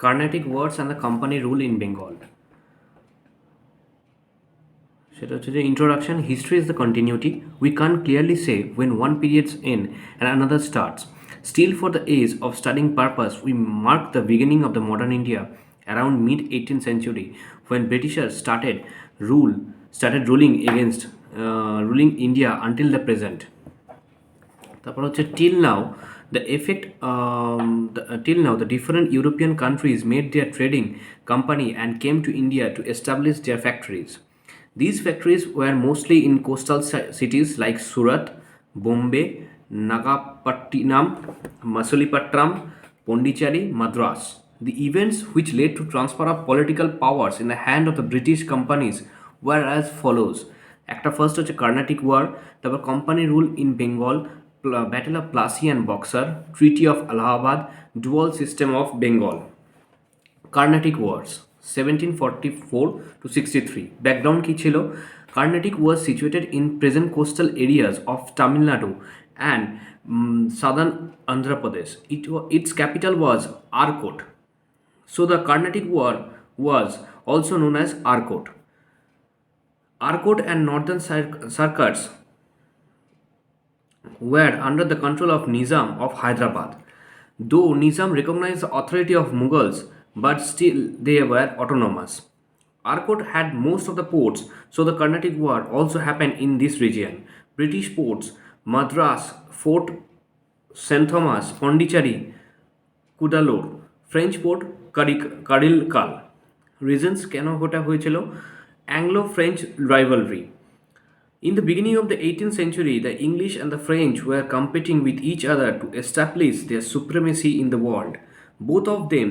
Carnatic wars and the company rule in Bengal. সেটা হচ্ছে যে introduction. History is the continuity. We can't clearly say when one period's end and another starts. Still, for the age of studying purpose, we mark the beginning of the modern India around mid 18th century when Britishers started ruling India until the present. তারপর হচ্ছে till now the different European countries made their trading company and came to India to establish their factories. These factories were mostly in coastal cities like Surat, Bombay, Nagapattinam, Masulipatam, Pondicherry, Madras. The events which led to transfer of political powers in the hand of the British companies were as follows. একটা first হচ্ছে Carnatic war, তারপর company rule in Bengal, battle of Plassey and Buxar, treaty of Allahabad, dual system of Bengal. Carnatic wars 1744 to 63। Background কী ছিল? Carnatic was situated in present coastal areas of Tamil Nadu and southern Andhra Pradesh. Its capital was Arcot. So the Carnatic War was also known as Arcot. Arcot and northern circuits were under the control of Nizam of Hyderabad. Though Nizam recognized the authority of Mughals, but still they were autonomous. Arcot had most of the ports, so the Carnatic War also happened in this region. British ports, Madras, Fort St. Thomas, Pondicherry, Kudalur, French port, Karilkal. Reasons কেন ওটা হয়েছিল? Anglo-French rivalry. In the beginning of the 18th century, the English and the French were competing with each other to establish their supremacy in the world. Both of them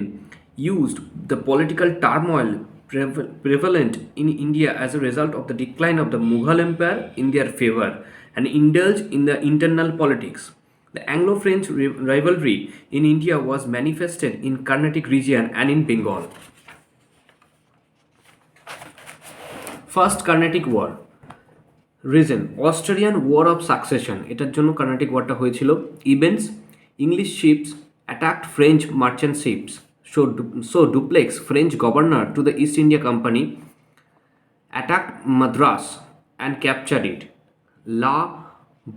used the political turmoil prevalent in India as a result of the decline of the Mughal Empire in their favor and indulged in the internal politics. The Anglo-French rivalry in India was manifested in Carnatic region and in Bengal. First Carnatic War. Reason Australian war of succession, এটার জন্য কার্নাটিক ওয়ারটা হয়েছিল। Events English ships attacked French merchant ships, so Dupleix French governor to the East India company attacked Madras and captured it. La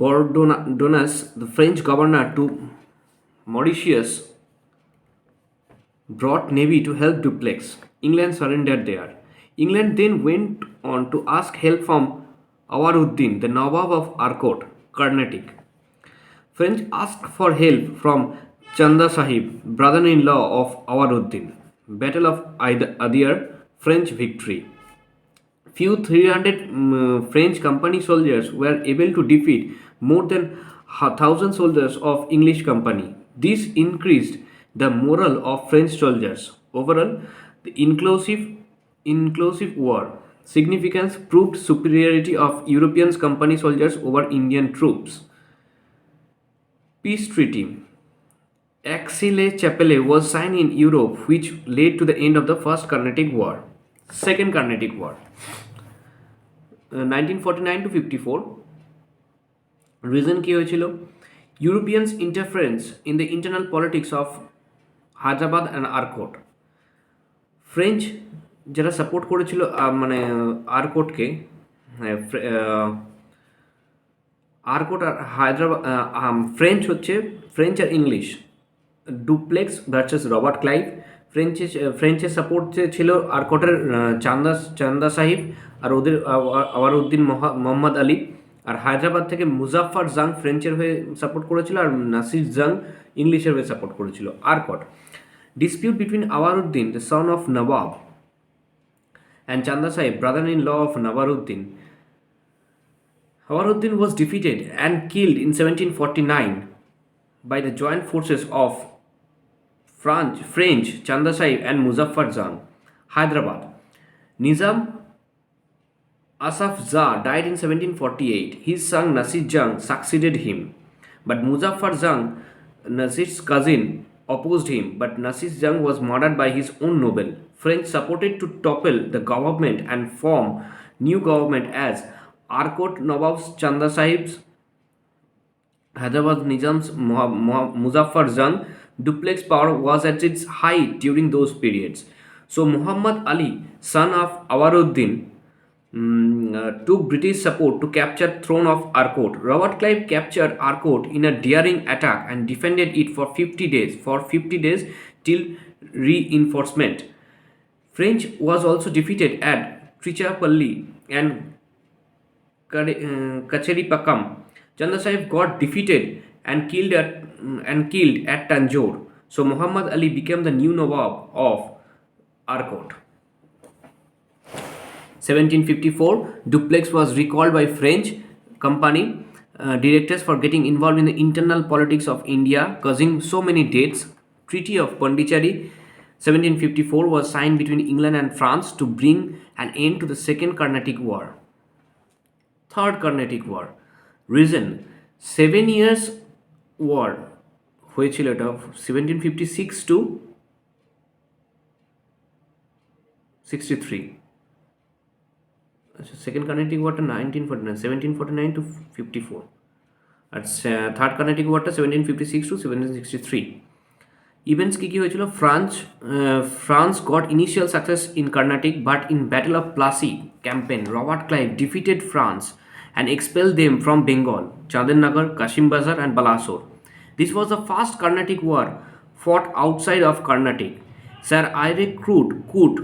Bourdonnais the French governor to Mauritius brought navy to help Duplex. England surrendered there. England then went on to ask help from Awaruddin, the Nawab of Arcot, Carnatic. French asked for help from Chanda Sahib, brother-in-law of Awaruddin. Battle of Adir, French victory. Few 300 French company soldiers were able to defeat more than 1,000 soldiers of English company. This increased the morale of French soldiers. Overall, the inclusive war significance proved superiority of European company soldiers over Indian troops. Peace treaty. Aix-la-Chapelle was signed in Europe, which led to the end of the First Carnatic War. Second Carnatic War. 1949 to 54. Reason কি হয়েছিল? Europeans interference in the internal politics of Hyderabad and Arcot. French যারা support করেছিল মানে আরকোটকে, আরকোট আর Hyderabad, French আর English, Dupleix versus Robert Clive. ফ্রেঞ্চের support ছিল আরকোটের চান্দা সাহিব আর ওদের আওয়ারউদ্দিন মোহাম্মদ আলী, আর হায়দ্রাবাদ থেকে মুজাফফর জাং ফ্রেঞ্চের হয়ে সাপোর্ট করেছিল আর নাসির জাং ইংলিশের হয়ে সাপোর্ট করেছিল। আরকট dispute between Awaruddin, the son of Nawab, and Chanda Sahib, brother-in-law of Nawaruddin. Nawaruddin was defeated and killed in 1749 by the joint forces of French Chanda Sahib and Muzaffar Jang. Hyderabad. Nizam Asaf Jah died in 1748. His son Nasir Jang succeeded him, but Muzaffar Jang, Nasir's cousin, opposed him, but Nasir Jang was murdered by his own noble. French supported to topple the government and form new government as Arcot Nawab's Chanda Sahib's, Hyderabad Nizam's Muzaffar Jang, Duplex power was at its height during those periods. So Muhammad Ali, son of Awaruddin, took British support to capture throne of Arcot. Robert Clive captured Arcot in a daring attack and defended it for 50 days. For 50 days till reinforcement. French was also defeated at Trichapalli and Kacharipakam. Chanda Sahib got defeated and killed at Tanjore. So Muhammad Ali became the new Nawab of Arcot. 1754, Duplex was recalled by French company directors for getting involved in the internal politics of India, causing so many deaths. Treaty of Pondicherry 1754 was signed between England and France to bring an end to the Second Carnatic War. Third Carnatic War. Reason 7 years war হয়েছিল এটা 1756 to 63. Second Carnatic ওয়ারটা 1949, 1749 to 54, আর third Carnatic ওয়ারটা 1756 to 1763. Events কী কী হয়েছিল? France got initial success in Carnatic, but in battle of Plassey campaign Robert Clive defeated France and expelled them from Bengal, Chandennagar, Kashim Bazar, and Balasore. This was the first Carnatic war fought outside of Carnatic. Sir Isaac Coote,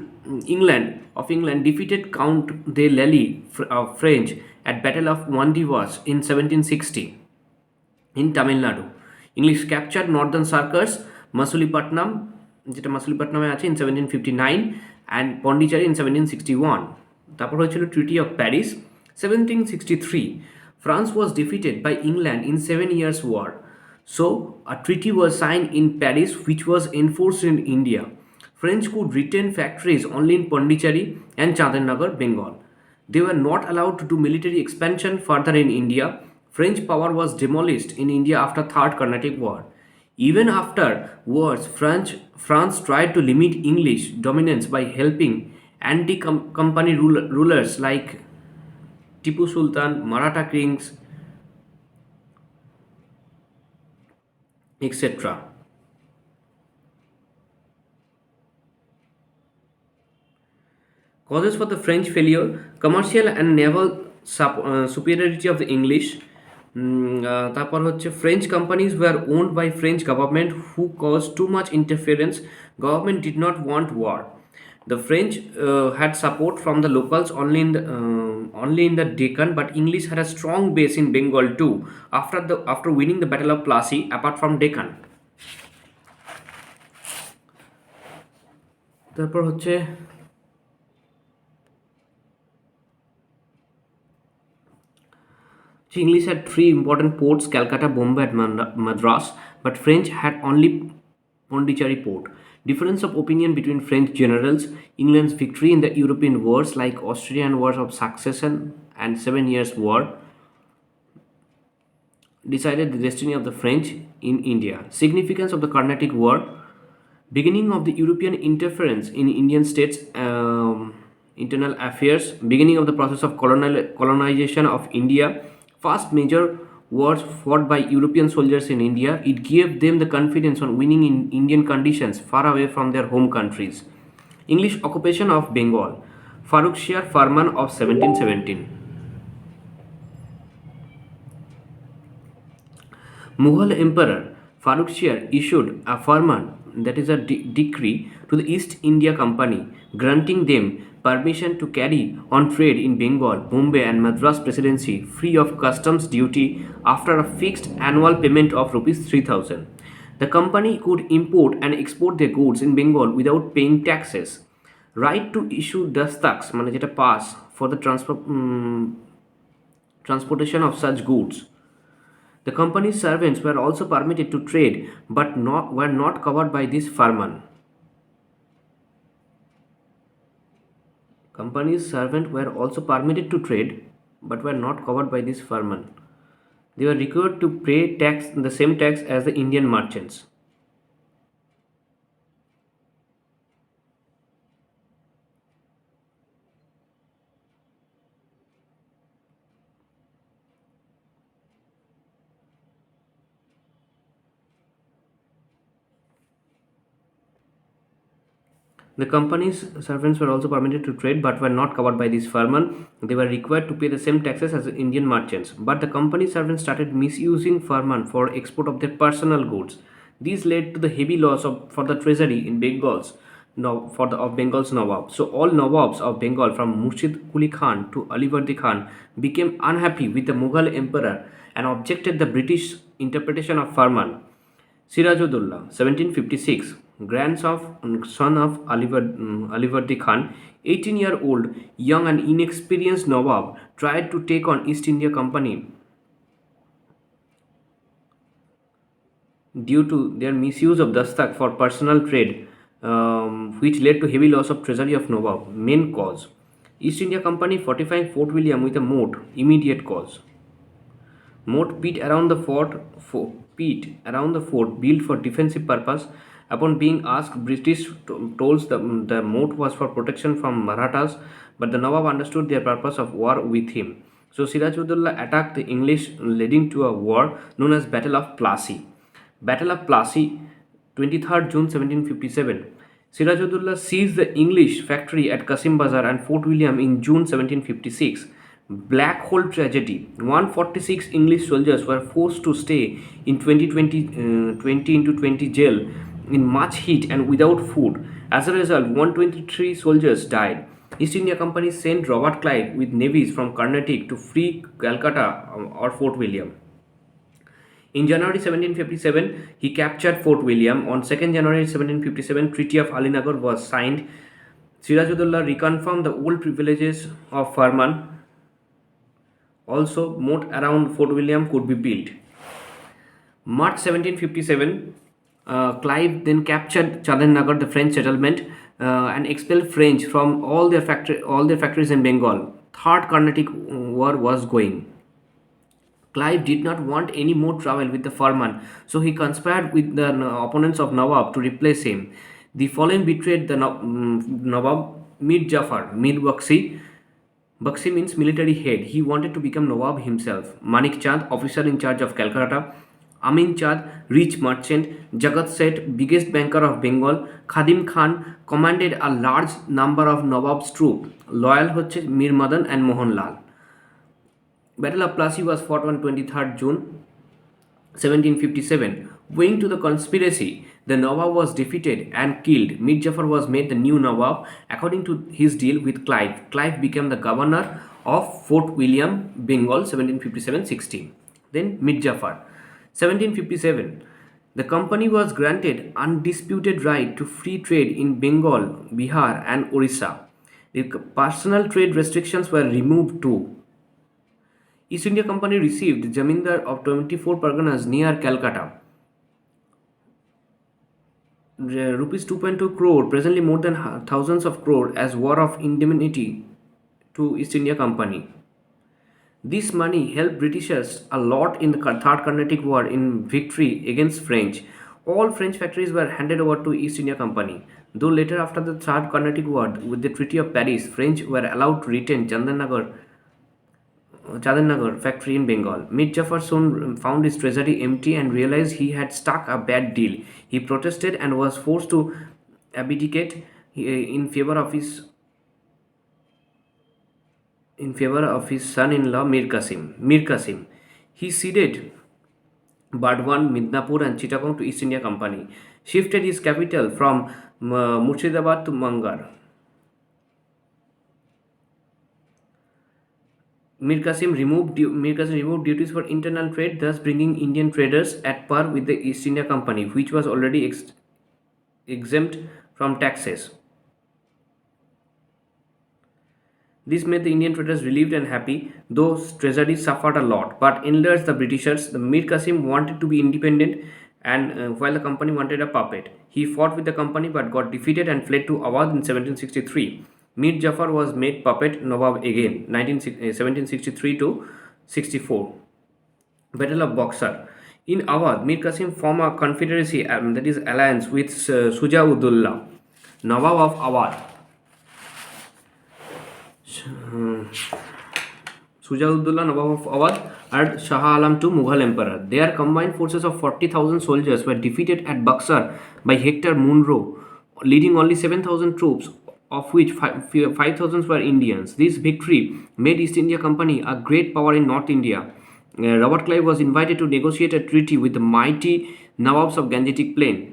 England defeated Count de Lally of French at Battle of Wandivas in 1760 in Tamil Nadu. English captured northern circus Masulipatnam, যেটা মাসুলিপট্টনমে আছে, in 1759 and Pondicherry in 1761. তারপর হয়েছিল treaty of Paris 1763. France was defeated by England in 7 Years' War. So, a treaty was signed in Paris which was enforced in India. French could retain factories only in Pondicherry and Chandennagar, Bengal. They were not allowed to do military expansion further in India. French power was demolished in India after Third Carnatic War. Even after wars, France tried to limit English dominance by helping anti-company rulers like Tipu Sultan, Maratha kings, etc. Causes for the French failure: commercial and naval superiority of the English. তারপর হচ্ছে French companies were owned by French government who caused too much interference. Government did not want war. The French had support from the locals only in the Deccan, but English had a strong base in Bengal too. After winning the Battle of Plassey, apart from Deccan. তারপর হচ্ছে English had three important ports: Calcutta, Bombay, and Madras, but French had only Pondicherry port. Difference of opinion between French generals. England's victory in the European wars like Austrian Wars of Succession and 7 Years' War decided the destiny of the French in India. Significance of the Carnatic War. Beginning of the European interference in Indian states' internal affairs. Beginning of the process of colonization of India. First major wars fought by European soldiers in India. It gave them the confidence on winning in Indian conditions far away from their home countries. English occupation of Bengal. Farrukhshiar Farman of 1717. Mughal Emperor Farrukhshiar issued a farman, that is a decree, to the East India Company, granting them permission to carry on trade in Bengal, Bombay, and Madras Presidency free of customs duty after a fixed annual payment of rupees 3,000. The company could import and export their goods in Bengal without paying taxes. Right to issue dastaks, মানে যেটা pass, for the transportation of such goods. The company's servants were also permitted to trade but were not covered by this farman. Company's servants were also permitted to trade but were not covered by this farman. They were required to pay the same tax as the Indian merchants. The company's servants were also permitted to trade but were not covered by this firman. They were required to pay the same taxes as Indian merchants. But the company servants started misusing firman for export of their personal goods. These led to the heavy loss for the treasury in Bengal's no, for the of Bengal's Nawab. So all Nawabs of Bengal from Murshid Quli Khan to Alivardi Khan became unhappy with the Mughal emperor and objected the British interpretation of Farman. Sirajuddaulah, 1756, son of Alivardi Khan, 18-year-old, young and inexperienced Nawab, tried to take on East India Company due to their misuse of dastak for personal trade, which led to heavy loss of treasury of Nawab. Main cause: East India Company fortifying Fort William with a moat. Immediate cause: Moat pit around the fort built for defensive purpose. Upon being asked, British told the moat was for protection from Marathas, but the Nawab understood their purpose of war with him. So Sirajuddaulah attacked the English, leading to a war known as Battle of Plassey. Battle of Plassey, 23rd June 1757. Sirajuddaulah seized the English factory at Kasim Bazar and Fort William in June 1756. Black Hole tragedy. 146 English soldiers were forced to stay in 20 into 20 jail in much heat and without food. As a result, 123 soldiers died. East India Company sent Robert Clive with navies from Carnatic to free Calcutta or Fort William. In January 1757, he captured Fort William. On 2nd January 1757, Treaty of Alinagar was signed. Sirajuddaulah reconfirmed the old privileges of Farman. Also, moat around Fort William could be built. March 1757, Clive then captured Nagar, the French settlement, and expelled French from all their factories in Bengal. Third Carnatic War was going. Clive did not want any more trouble with the Farman, so he conspired with the opponents of Nawab to replace him. The following betrayed the Nawab: Mir Jafar, Mir Bakshi. Bakshi means military head. He wanted to become Nawab himself. Manik Chand, officer in charge of Calcutta. Amin Chand, rich merchant. Jagat Seth, biggest banker of Bengal. Khadim Khan commanded a large number of Nawab's troops. Loyal হচ্ছে Mir Madan and Mohanlal. Battle of Plassey was fought on 23rd June 1757. Owing to the conspiracy, the Nawab was defeated and killed. Mir Jafar was made the new Nawab. According to his deal with Clive, Clive became the governor of Fort William, Bengal, 1757-60. Then Mir Jafar, 1757. The company was granted undisputed right to free trade in Bengal, Bihar, and Orissa. The personal trade restrictions were removed too. East India Company received Jamindar of 24 Parganas near Calcutta. Rupees 2.2 crore, presently more than thousands of crore, as war of indemnity to East India Company. This money helped Britishers a lot in the Third Carnatic War in victory against French. All French factories were handed over to East India Company. Though later, after the Third Carnatic War, with the Treaty of Paris, French were allowed to retain Nagar factory in Bengal. Mir Jafar soon found his treasury empty and realized he had struck a bad deal. He protested and was forced to abdicate in favor of his son-in-law Mir Qasim. He ceded Bardwan, Midnapur and Chittagong to East India Company, shifted his capital from Murshidabad to Mangar. Mir Qasim removed duties for internal trade, thus bringing Indian traders at par with the East India Company, which was already exempt from taxes. This made the Indian traders relieved and happy, though treasury suffered a lot. But enlarged the Britishers. The Mir Qasim wanted to be independent, and while the company wanted a puppet. He fought with the company but got defeated and fled to Awadh in 1763. Mir Jafar was made puppet Nawab again, 1763 to 64. Battle of Boxer. In Awadh, Mir Qasim formed a confederacy, that is alliance with Sujauddaulah, Nawab of Awadh. Sujauddaulah, Nawab of Awadh, and Shah Alam II, Mughal Emperor. Their combined forces of 40,000 soldiers were defeated at Buxar by Hector Munro leading only 7,000 troops, of which 5,000 were Indians. This victory made East India Company a great power in North India. Robert Clive was invited to negotiate a treaty with the mighty Nawabs of Gangetic Plain.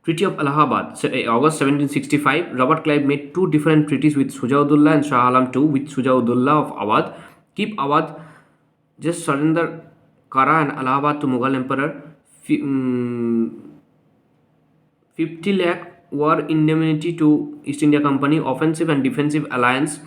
Treaty of Allahabad, August 1765. Robert Clive made two different treaties with Sujaudullah and Shah Alam II. With Sujaudullah of Awadh, keep Awadh, just surrender Kara and Allahabad to Mughal Emperor. 50 lakh war indemnity to East India Company. Offensive and defensive alliance,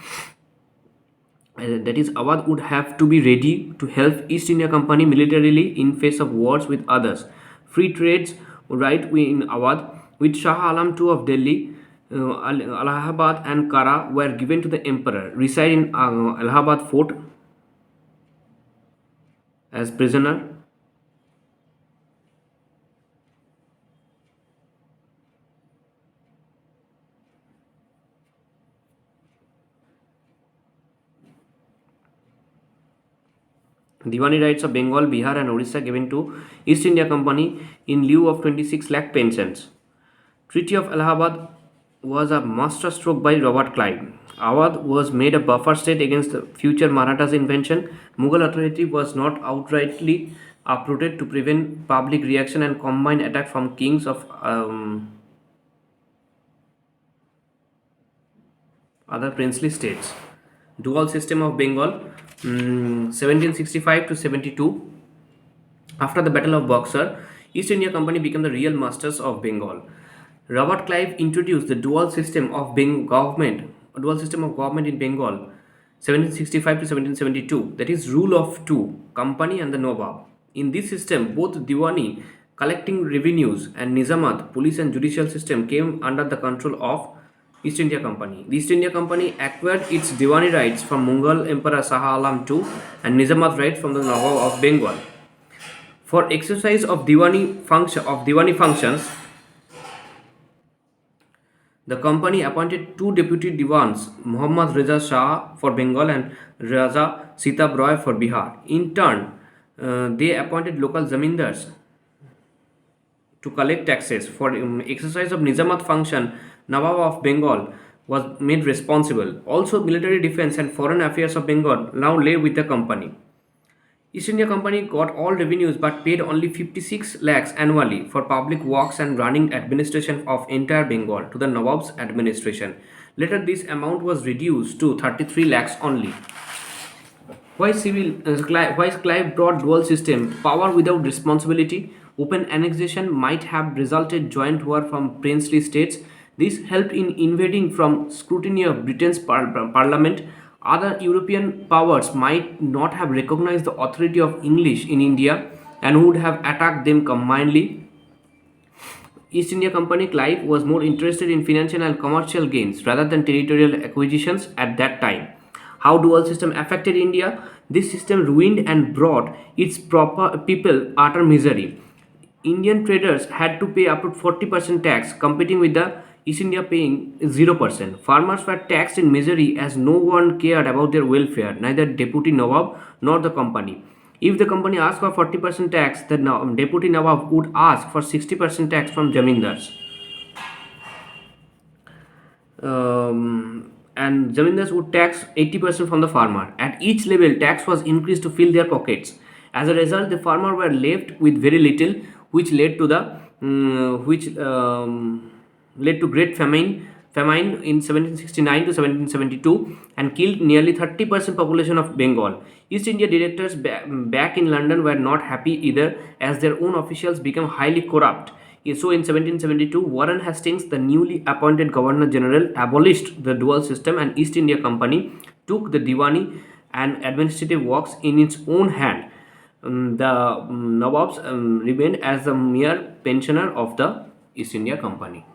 that is, Awadh would have to be ready to help East India Company militarily in face of wars with others. Free trades right in Awadh with Shah Alam II of Delhi. Allahabad and Kara were given to the emperor. Reside in Allahabad fort as prisoner. Diwani rights of Bengal, Bihar and Orissa given to East India Company in lieu of 26 lakh pensions. Treaty of Allahabad was a masterstroke by Robert Clive. Awadh was made a buffer state against the future Marathas' invention. Mughal authority was not outrightly uprooted to prevent public reaction and combined attack from kings of other princely states. Dual system of Bengal, 1765 to 72. After the Battle of Buxar, East India Company became the real masters of Bengal. Robert Clive introduced the dual system of government in Bengal, 1765 to 1772. That is, rule of two, company and the Nawab. In this system, both Diwani, collecting revenues, and Nizamat, police and judicial system, came under the control of East India Company. The East India Company acquired its Diwani rights from Mughal Emperor Shah Alam II and Nizamat rights from the Nawab of Bengal. For exercise of Diwani functions, the company appointed two deputy Diwans, Muhammad Reza Shah for Bengal and Raja Sitab Roy for Bihar. In turn, they appointed local zamindars to collect taxes. For exercise of Nizamat function, Nawab of Bengal was made responsible. Also, military defense and foreign affairs of Bengal now lay with the company. East India Company got all revenues but paid only 56 lakhs annually for public works and running administration of entire Bengal to the Nawab's administration. Later, this amount was reduced to 33 lakhs only. Why Clive brought dual system? Power without responsibility. Open annexation might have resulted joint war from princely states. This helped in invading from scrutiny of Britain's parliament. Other European powers might not have recognized the authority of English in India and would have attacked them combinedly. East India Company Clive was more interested in financial and commercial gains rather than territorial acquisitions at that time. How dual system affected India? This system ruined and brought its proper people utter misery. Indian traders had to pay up to 40% tax, competing with the East India paying 0%. Farmers were taxed in misery as no one cared about their welfare, neither Deputy Nawab nor the company. If the company asked for 40% tax, the Deputy Nawab would ask for 60% tax from Jamindars. And Jamindars would tax 80% from the farmer. At each level, tax was increased to fill their pockets. As a result, the farmer were left with very little, which led to great famine in 1769 to 1772 and killed nearly 30% population of Bengal. East India directors back in London were not happy either, as their own officials became highly corrupt. So in 1772, Warren Hastings, the newly appointed Governor General, abolished the dual system and East India Company took the Diwani and administrative works in its own hand. The Nawabs remained as the mere pensioner of the East India Company.